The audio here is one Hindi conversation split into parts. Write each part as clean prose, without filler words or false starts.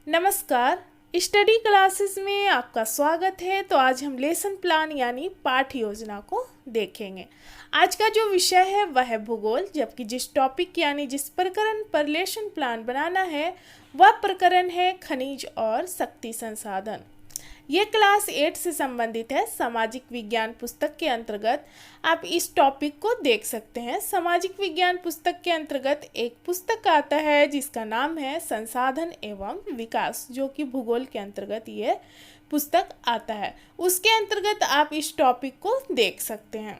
नमस्कार। स्टडी क्लासेस में आपका स्वागत है। तो आज हम लेसन प्लान यानी पाठ योजना को देखेंगे। आज का जो विषय है वह है भूगोल, जबकि जिस टॉपिक यानी जिस प्रकरण पर लेसन प्लान बनाना है वह प्रकरण है खनिज और शक्ति संसाधन। ये क्लास 8 से संबंधित है। सामाजिक विज्ञान पुस्तक के अंतर्गत आप इस टॉपिक को देख सकते हैं। सामाजिक विज्ञान पुस्तक के अंतर्गत एक पुस्तक आता है जिसका नाम है संसाधन एवं विकास, जो कि भूगोल के अंतर्गत ये पुस्तक आता है। उसके अंतर्गत आप इस टॉपिक को देख सकते हैं।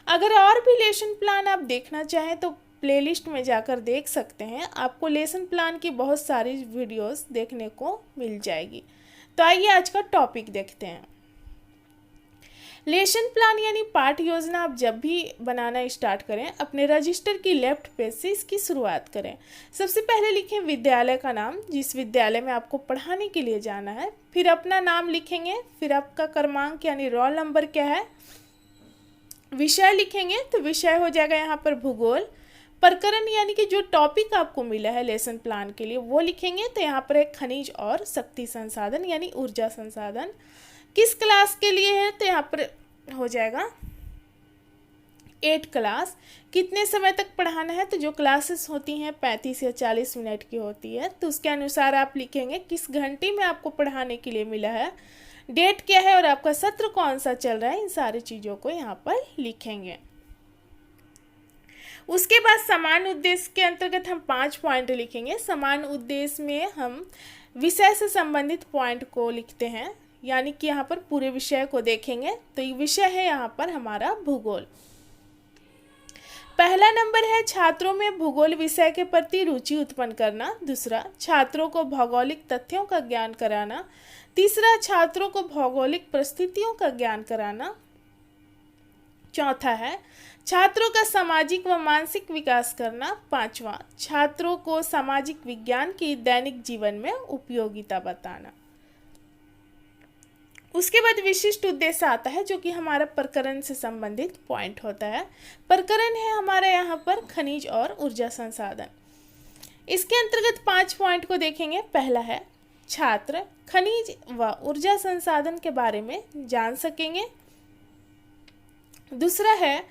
अगर और भी लेसन प्लान आप देखना चाहें तो प्लेलिस्ट में जाकर देख सकते हैं। आपको लेसन प्लान की बहुत सारी वीडियोस देखने को मिल जाएगी। तो आइए आज का टॉपिक देखते हैं। लेसन प्लान यानी पाठ योजना आप जब भी बनाना स्टार्ट करें, अपने रजिस्टर की लेफ्ट पेज से इसकी शुरुआत करें। सबसे पहले लिखें विद्यालय का नाम, जिस विद्यालय में आपको पढ़ाने के लिए जाना है। फिर अपना नाम लिखेंगे, फिर आपका क्रमांक यानी रोल नंबर क्या है। विषय लिखेंगे तो विषय हो जाएगा यहाँ पर भूगोल। प्रकरण यानी कि जो टॉपिक आपको मिला है लेसन प्लान के लिए वो लिखेंगे। तो यहाँ पर एक खनिज और शक्ति संसाधन यानी ऊर्जा संसाधन। किस क्लास के लिए है तो यहाँ पर हो जाएगा 8 क्लास। कितने समय तक पढ़ाना है तो जो क्लासेस होती हैं 35 या 40 मिनट की होती है, तो उसके अनुसार आप लिखेंगे किस घंटे में आपको पढ़ाने के लिए मिला है, डेट क्या है और आपका सत्र कौन सा चल रहा है। इन सारी चीज़ों को यहाँ पर लिखेंगे। उसके बाद समान उद्देश्य के अंतर्गत हम 5 पॉइंट लिखेंगे। समान उद्देश्य में हम विषय से संबंधित पॉइंट को लिखते हैं, यानी कि यहाँ पर पूरे विषय को देखेंगे। तो ये विषय है यहाँ पर हमारा भूगोल। पहला नंबर है छात्रों में भूगोल विषय के प्रति रुचि उत्पन्न करना। दूसरा, छात्रों को भौगोलिक तथ्यों का ज्ञान कराना। तीसरा, छात्रों को भौगोलिक परिस्थितियों का ज्ञान कराना। चौथा है छात्रों का सामाजिक व मानसिक विकास करना। पांचवा, छात्रों को सामाजिक विज्ञान की दैनिक जीवन में उपयोगिता बताना। उसके बाद विशिष्ट उद्देश्य आता है, जो कि हमारा प्रकरण से संबंधित पॉइंट होता है। प्रकरण है हमारा यहाँ पर खनिज और ऊर्जा संसाधन। इसके अंतर्गत 5 पॉइंट को देखेंगे। पहला है छात्र खनिज व ऊर्जा संसाधन के बारे में जान सकेंगे। दूसरा है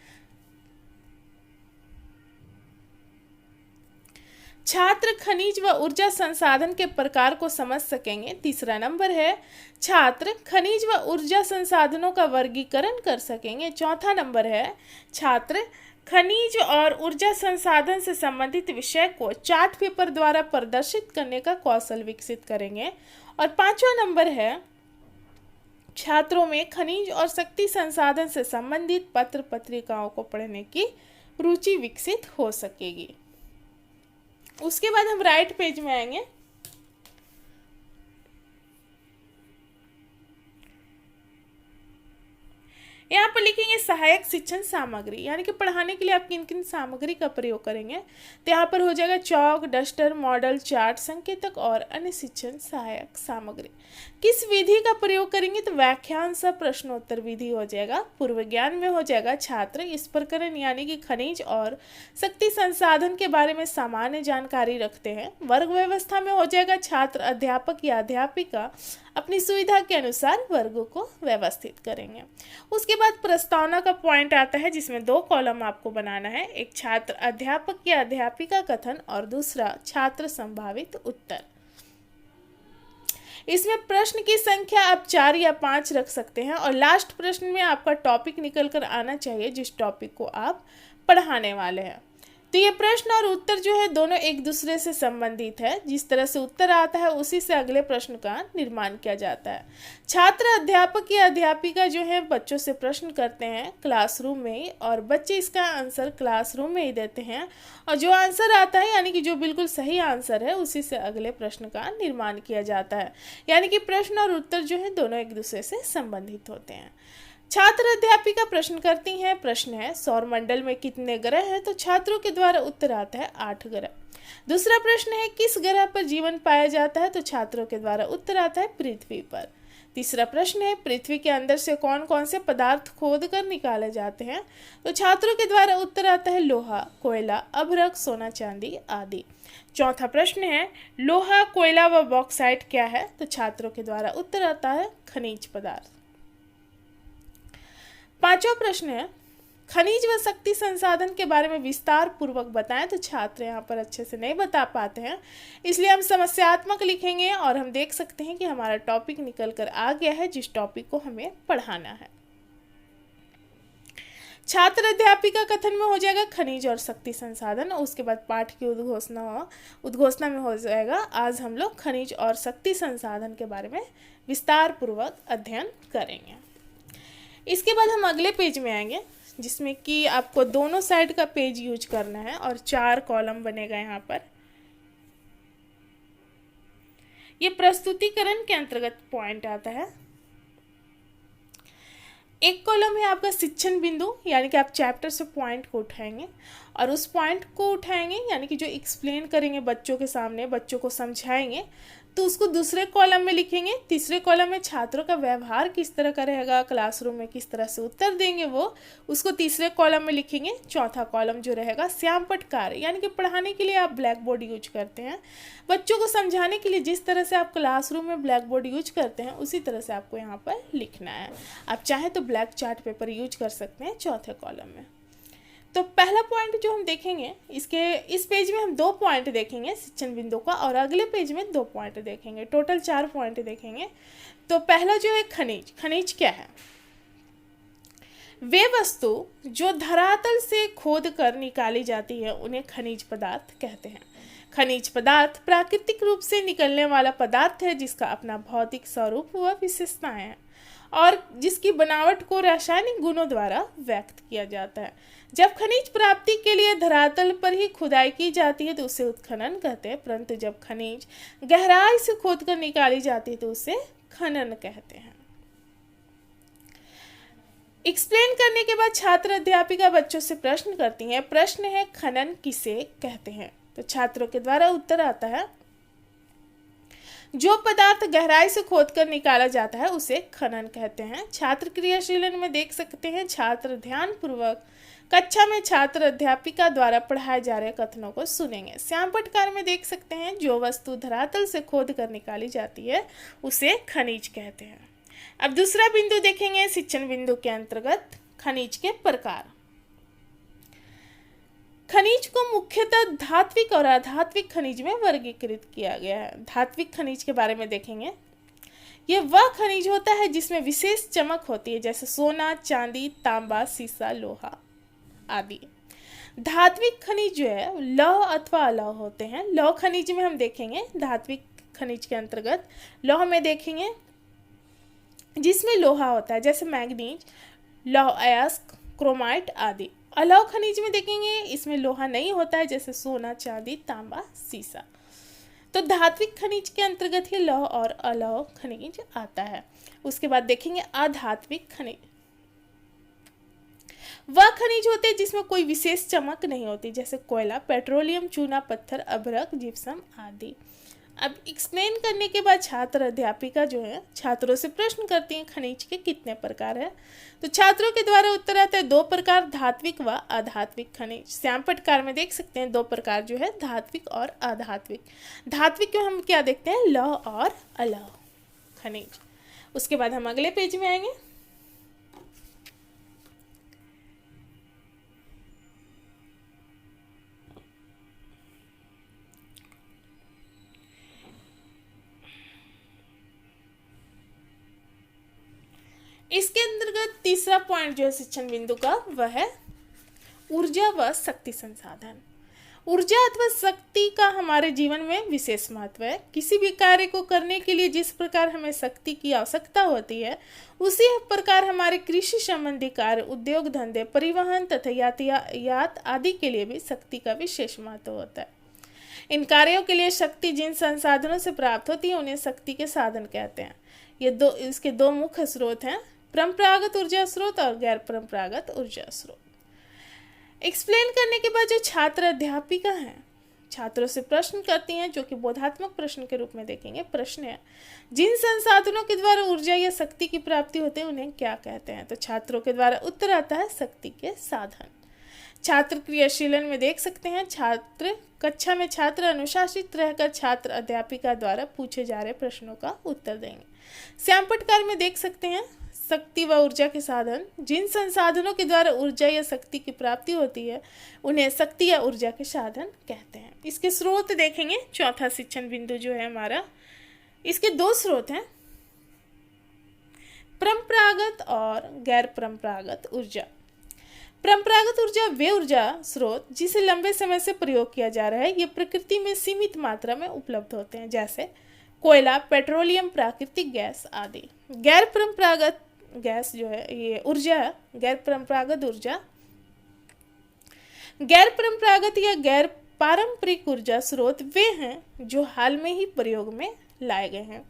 छात्र खनिज व ऊर्जा संसाधन के प्रकार को समझ सकेंगे। तीसरा नंबर है छात्र खनिज व ऊर्जा संसाधनों का वर्गीकरण कर सकेंगे। चौथा नंबर है छात्र खनिज और ऊर्जा संसाधन से संबंधित विषय को चार्ट पेपर द्वारा प्रदर्शित करने का कौशल विकसित करेंगे। और पांचवा नंबर है छात्रों में खनिज और शक्ति संसाधन से संबंधित पत्र पत्रिकाओं को पढ़ने की रुचि विकसित हो सकेगी। उसके बाद हम राइट पेज में आएंगे। यहाँ पर लिखेंगे सहायक शिक्षण सामग्री, यानी कि पढ़ाने के लिए आप किन किन सामग्री का प्रयोग करेंगे। तो यहाँ पर हो जाएगा चौक, डस्टर, मॉडल, चार्ट, संकेतक और अन्य शिक्षण सहायक सामग्री। किस विधि का प्रयोग करेंगे तो व्याख्यान सह प्रश्नोत्तर विधि हो जाएगा। पूर्व ज्ञान में हो जाएगा छात्र इस प्रकरण यानी कि खनिज और शक्ति संसाधन के बारे में सामान्य जानकारी रखते हैं। वर्ग व्यवस्था में हो जाएगा छात्र अध्यापक या अध्यापिका अपनी सुविधा के अनुसार वर्गों को व्यवस्थित करेंगे। उसके बाद प्रस्तावना का पॉइंट आता है, जिसमें 2 कॉलम आपको बनाना है। एक छात्र अध्यापक या अध्यापिका कथन और दूसरा छात्र संभावित उत्तर। इसमें प्रश्न की संख्या आप 4 या 5 रख सकते हैं और लास्ट प्रश्न में आपका टॉपिक निकल कर आना चाहिए जिस टॉपिक को आप पढ़ाने वाले हैं। तो ये प्रश्न और उत्तर जो है दोनों एक दूसरे से संबंधित है। जिस तरह से उत्तर आता है उसी से अगले प्रश्न का निर्माण किया जाता है। छात्र अध्यापक या अध्यापिका जो है बच्चों से प्रश्न करते हैं क्लासरूम में ही, और बच्चे इसका आंसर क्लासरूम में ही देते हैं। और जो आंसर आता है यानी कि जो बिल्कुल सही आंसर है उसी से अगले प्रश्न का निर्माण किया जाता है। यानी कि प्रश्न और उत्तर जो है दोनों एक दूसरे से संबंधित होते हैं। छात्र अध्यापिका प्रश्न करती हैं। प्रश्न है सौरमंडल में कितने ग्रह हैं, तो छात्रों के द्वारा उत्तर आता है 8 ग्रह। दूसरा प्रश्न है किस ग्रह पर जीवन पाया जाता है, तो छात्रों के द्वारा उत्तर आता है पृथ्वी पर। तीसरा प्रश्न है, पृथ्वी के अंदर से कौन कौन से पदार्थ खोद कर निकाले जाते हैं? तो छात्रों के द्वारा उत्तर आता है लोहा, कोयला, अभ्रक, सोना, चांदी आदि। चौथा प्रश्न है, लोहा, कोयला व बॉक्साइट क्या है? तो छात्रों के द्वारा उत्तर आता है खनिज पदार्थ। पांचवा प्रश्न है, खनिज व शक्ति संसाधन के बारे में विस्तार पूर्वक बताएं। तो छात्र यहाँ पर अच्छे से नहीं बता पाते हैं, इसलिए हम समस्यात्मक लिखेंगे और हम देख सकते हैं कि हमारा टॉपिक निकल कर आ गया है जिस टॉपिक को हमें पढ़ाना है। छात्र अध्यापिका कथन में हो जाएगा खनिज और शक्ति संसाधन, और उसके बाद पाठ की उद्घोषणा में हो जाएगा आज हम लोग खनिज और शक्ति संसाधन के बारे में विस्तार पूर्वक अध्ययन करेंगे। इसके बाद हम अगले पेज में आएंगे जिसमें कि आपको दोनों साइड का पेज यूज करना है और 4 कॉलम बनेगा। यहाँ पर ये प्रस्तुतिकरण के अंतर्गत पॉइंट आता है। एक कॉलम है आपका शिक्षण बिंदु, यानी कि आप चैप्टर से पॉइंट को उठाएंगे और उस पॉइंट को उठाएंगे, यानी कि जो एक्सप्लेन करेंगे बच्चों के सामने, बच्चों को समझाएंगे, तो उसको दूसरे कॉलम में लिखेंगे। तीसरे कॉलम में छात्रों का व्यवहार किस तरह का रहेगा, क्लासरूम में किस तरह से उत्तर देंगे वो, उसको तीसरे कॉलम में लिखेंगे। चौथा कॉलम जो रहेगा श्यामपट्ट कार्य, यानी कि पढ़ाने के लिए आप ब्लैक बोर्ड यूज करते हैं, बच्चों को समझाने के लिए जिस तरह से आप क्लासरूम में ब्लैक बोर्ड यूज करते हैं उसी तरह से आपको यहाँ पर लिखना है। आप चाहे तो ब्लैक चार्ट पेपर यूज कर सकते हैं चौथे कॉलम में। तो पहला पॉइंट जो हम देखेंगे, इस पेज में हम 2 पॉइंट देखेंगे शिक्षण बिंदु का, और अगले पेज में 2 पॉइंट देखेंगे, टोटल 4 पॉइंट देखेंगे। तो पहला जो है खनिज। खनिज क्या है? वे वस्तु जो धरातल से खोद कर निकाली जाती है उन्हें खनिज पदार्थ कहते हैं। खनिज पदार्थ प्राकृतिक रूप से निकलने वाला पदार्थ है जिसका अपना भौतिक स्वरूप व विशेषताएं हैं और जिसकी बनावट को रासायनिक गुणों द्वारा व्यक्त किया जाता है। जब खनिज प्राप्ति के लिए धरातल पर ही खुदाई की जाती है तो उसे उत्खनन कहते हैं, परंतु जब खनिज गहराई से खोद कर निकाली जाती है तो उसे खनन कहते हैं। एक्सप्लेन करने के बाद छात्र अध्यापिका बच्चों से प्रश्न करती हैं। प्रश्न है, खनन किसे कहते हैं? तो छात्रों के द्वारा उत्तर आता है, जो पदार्थ गहराई से खोदकर निकाला जाता है उसे खनन कहते हैं। छात्र क्रियाशीलन में देख सकते हैं, छात्र ध्यान पूर्वक कक्षा में छात्र अध्यापिका द्वारा पढ़ाए जा रहे कथनों को सुनेंगे। श्यामपट्ट कार्य में देख सकते हैं, जो वस्तु धरातल से खोद कर निकाली जाती है उसे खनिज कहते हैं। अब दूसरा बिंदु देखेंगे शिक्षण बिंदु के अंतर्गत खनिज के प्रकार। खनिज को मुख्यतः धात्विक और अधात्विक खनिज में वर्गीकृत किया गया है। धात्विक खनिज के बारे में देखेंगे, यह वह खनिज होता है जिसमें विशेष चमक होती है, जैसे सोना, चांदी, तांबा, सीसा, लोहा आदि। धात्विक खनिज जो है लौह अथवा अलौह होते हैं। लौह खनिज में हम देखेंगे, धात्विक खनिज के अंतर्गत लौह में देखेंगे जिसमें लोहा होता है, जैसे मैग्नीज, लौह अयस्क, क्रोमाइट आदि। अलौह खनिज में देखेंगे इसमें लोहा नहीं होता है, जैसे सोना, चांदी, तांबा, सीसा। तो धात्विक खनिज के अंतर्गत ही लौह और अलौह खनिज आता है। उसके बाद देखेंगे अधात्विक खनिज, वह खनिज होते हैं जिसमें कोई विशेष चमक नहीं होती, जैसे कोयला, पेट्रोलियम, चूना पत्थर, अभ्रक, जिप्सम आदि। अब एक्सप्लेन करने के बाद छात्र अध्यापिका जो है छात्रों से प्रश्न करती हैं, खनिज के कितने प्रकार है? तो छात्रों के द्वारा उत्तर आता है 2 प्रकार, धात्विक व अधात्विक खनिज। श्यामपट्ट कार्य में देख सकते हैं 2 प्रकार जो है, धात्विक और अधात्विक। धात्विक में हम क्या देखते हैं, लौह और अलौह खनिज। उसके बाद हम अगले पेज में आएंगे। इसके अंतर्गत तीसरा पॉइंट जो है शिक्षण बिंदु का, वह है ऊर्जा व शक्ति संसाधन। ऊर्जा अथवा शक्ति का हमारे जीवन में विशेष महत्व है। किसी भी कार्य को करने के लिए जिस प्रकार हमें शक्ति की आवश्यकता होती है, उसी प्रकार हमारे कृषि संबंधी कार्य, उद्योग धंधे, परिवहन तथा यातायात आदि के लिए भी शक्ति का विशेष महत्व होता है। इन कार्यों के लिए शक्ति जिन संसाधनों से प्राप्त होती है उन्हें शक्ति के साधन कहते हैं। इसके 2 मुख्य स्रोत हैं, परंपरागत ऊर्जा स्रोत और गैर परंपरागत ऊर्जा स्रोत। एक्सप्लेन करने के बाद जो छात्र अध्यापिका हैं, छात्रों से प्रश्न करती हैं, जो कि बोधात्मक प्रश्न के रूप में देखेंगे। प्रश्न है, जिन संसाधनों के द्वारा ऊर्जा या शक्ति की प्राप्ति होती है उन्हें क्या कहते हैं? तो छात्रों के द्वारा उत्तर आता है शक्ति के साधन। छात्र क्रियाशीलन में देख सकते हैं, कक्षा में छात्र अनुशासित रहकर छात्र अध्यापिका द्वारा पूछे जा रहे प्रश्नों का उत्तर देंगे। श्याम पटकार में देख सकते हैं, शक्ति व ऊर्जा के साधन, जिन संसाधनों के द्वारा ऊर्जा या शक्ति की प्राप्ति होती है उन्हें शक्ति या ऊर्जा के साधन कहते हैं। इसके स्रोत देखेंगे, चौथा शिक्षण बिंदु जो है हमारा, इसके दो स्रोत हैं, परंपरागत और गैर परंपरागत ऊर्जा। परंपरागत ऊर्जा वे ऊर्जा स्रोत जिसे लंबे समय से प्रयोग किया जा रहा है, ये प्रकृति में सीमित मात्रा में उपलब्ध होते हैं, जैसे कोयला, पेट्रोलियम, प्राकृतिक गैस आदि। गैर परंपरागत गैस जो है ये ऊर्जा है, गैर परंपरागत ऊर्जा, गैर परंपरागत या गैर पारंपरिक ऊर्जा स्रोत वे हैं जो हाल में ही प्रयोग में लाए गए हैं।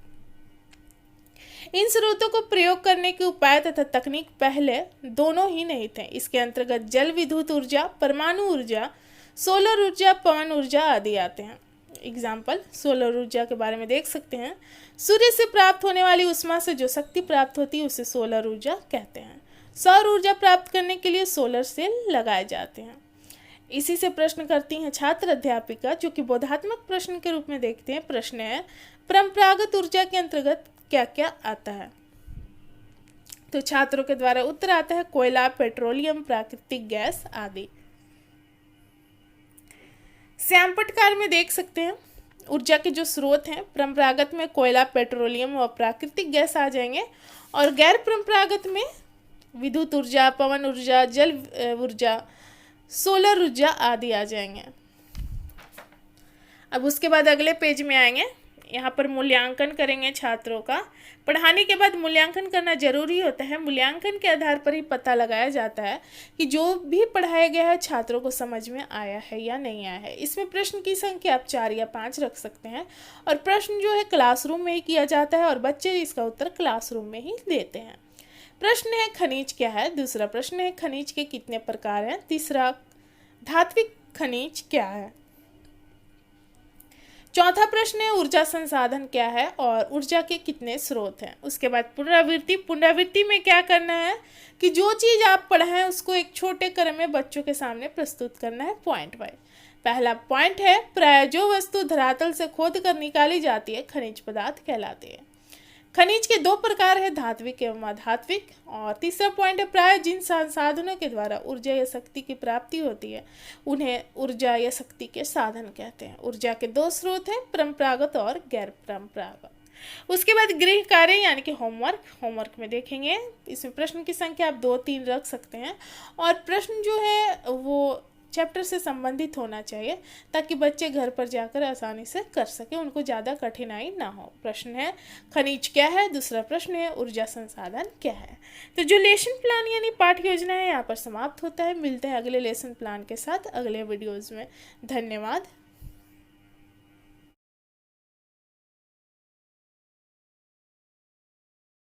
इन स्रोतों को प्रयोग करने के उपाय तथा तकनीक पहले दोनों ही नहीं थे। इसके अंतर्गत जल विद्युत ऊर्जा, परमाणु ऊर्जा, सोलर ऊर्जा, पवन ऊर्जा आदि आते हैं। एग्जाम्पल, सोलर ऊर्जा के बारे में देख सकते हैं, सूर्य से प्राप्त होने वाली उष्मा से जो शक्ति प्राप्त होती है उसे सोलर ऊर्जा कहते हैं। सौर ऊर्जा प्राप्त करने के लिए सोलर सेल लगाए जाते हैं। इसी से प्रश्न करती हैं छात्र अध्यापिका, जो कि बोधात्मक प्रश्न के रूप में देखते हैं। प्रश्न है, परंपरागत ऊर्जा के अंतर्गत क्या क्या आता है? तो छात्रों के द्वारा उत्तर आता है कोयला, पेट्रोलियम, प्राकृतिक गैस आदि। श्याम पटकार में देख सकते हैं, ऊर्जा के जो स्रोत हैं, परंपरागत में कोयला, पेट्रोलियम और प्राकृतिक गैस आ जाएंगे, और गैर परंपरागत में विद्युत ऊर्जा, पवन ऊर्जा, जल ऊर्जा, सोलर ऊर्जा आदि आ जाएंगे। अब उसके बाद अगले पेज में आएंगे, यहाँ पर मूल्यांकन करेंगे छात्रों का। पढ़ाने के बाद मूल्यांकन करना जरूरी होता है। मूल्यांकन के आधार पर ही पता लगाया जाता है कि जो भी पढ़ाया गया है छात्रों को समझ में आया है या नहीं आया है। इसमें प्रश्न की संख्या आप 4 या 5 रख सकते हैं, और प्रश्न जो है क्लासरूम में ही किया जाता है और बच्चे इसका उत्तर क्लासरूम में ही देते हैं। प्रश्न है, खनिज क्या है? दूसरा प्रश्न है, खनिज के कितने प्रकार हैं? तीसरा, धात्विक खनिज क्या है? चौथा प्रश्न है, ऊर्जा संसाधन क्या है और ऊर्जा के कितने स्रोत हैं? उसके बाद पुनरावृत्ति में क्या करना है कि जो चीज़ आप पढ़े हैं उसको एक छोटे क्रम में बच्चों के सामने प्रस्तुत करना है, पॉइंट वाइज। पहला पॉइंट है, प्राय जो वस्तु धरातल से खोद कर निकाली जाती है खनिज पदार्थ कहलाती है। खनिज के 2 प्रकार है, धात्विक एवं अधात्विक। और तीसरा पॉइंट है, प्राय जिन संसाधनों के द्वारा ऊर्जा या शक्ति की प्राप्ति होती है उन्हें ऊर्जा या शक्ति के साधन कहते हैं। ऊर्जा के 2 स्रोत हैं, परंपरागत और गैर परंपरागत। उसके बाद गृह कार्य यानी कि होमवर्क में देखेंगे, इसमें प्रश्न की संख्या आप 2-3 रख सकते हैं, और प्रश्न जो है वो चैप्टर से संबंधित होना चाहिए ताकि बच्चे घर पर जाकर आसानी से कर सकें, उनको ज़्यादा कठिनाई ना हो। प्रश्न है, खनिज क्या है? दूसरा प्रश्न है, ऊर्जा संसाधन क्या है? तो जो लेसन प्लान यानी पाठ्य योजना है यहाँ पर समाप्त होता है। मिलते हैं अगले लेसन प्लान के साथ अगले वीडियोज़ में। धन्यवाद।